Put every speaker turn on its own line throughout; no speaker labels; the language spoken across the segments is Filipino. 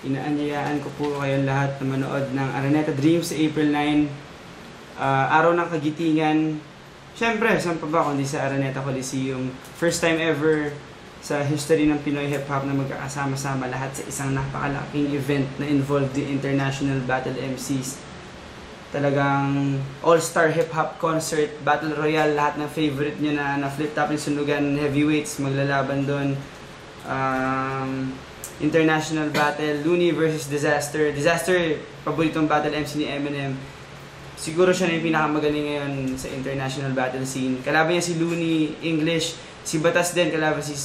Inaanyayaan ko po kayong lahat na manood ng Araneta Dreams sa April 9. Araw ng Kagitingan. Siyempre, saan pa ba kundi sa Araneta Coliseum. First time ever sa history ng Pinoy Hip Hop na magkakasama-sama lahat sa isang napakalaking event na involved the international battle MCs. Talagang all-star hip hop concert, battle royale, lahat ng favorite nyo na flip top yung sunugan, heavyweights maglalaban doon. International battle, Looney versus Disaster. Disaster, paboritong battle MC ni Eminem. Siguro siya na yung pinakamagaling ngayon sa international battle scene. Kalaban niya si Looney, English. Si Batas din, kalaban si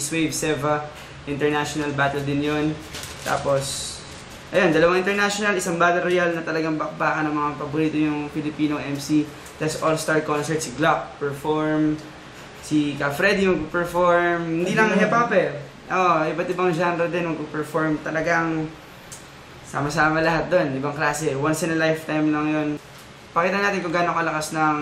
Swave Seva. International battle din yun. Tapos, ayun, dalawang international, isang battle royale na talagang bakbakan ng mga paborito yung Filipino MC. Tapos all-star concert, si Glock perform, si Ka Freddy mag-perform. Hindi lang hip hop eh. Iba't ibang genre din mag-perform. Talagang sama-sama lahat doon. Ibang klase. Once in a lifetime lang yun. Pakita natin kung gaano kalakas ng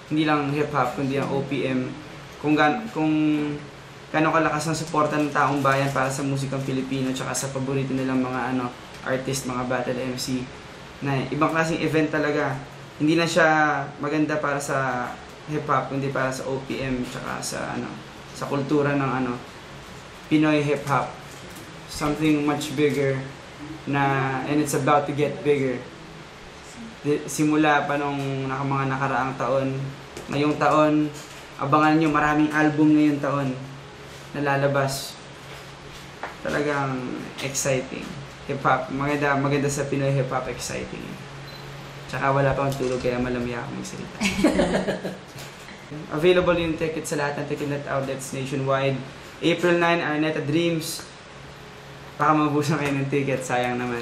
hindi lang hip-hop, kundi ang OPM. Kung gaano kalakas ng suporta ng taong bayan para sa musikang Pilipino tsaka sa paborito nilang mga artist, mga battle MC. Na ibang klaseng event talaga. Hindi na siya maganda para sa hip-hop, kundi para sa OPM tsaka sa kultura ng Pinoy hip-hop. Something much bigger and it's about to get bigger. Simula pa nung mga nakaraang taon, ngayong taon, abangan nyo maraming album ngayong taon na lalabas. Talagang exciting. Hip-hop, maganda sa Pinoy hip-hop, exciting. Tsaka wala pa akong tulog kaya malamya ako magsalita. Available yung ticket sa lahat ng ticket outlets nationwide. April 9, Araneta Dreams. Baka mabusan kayo ng ticket, sayang naman.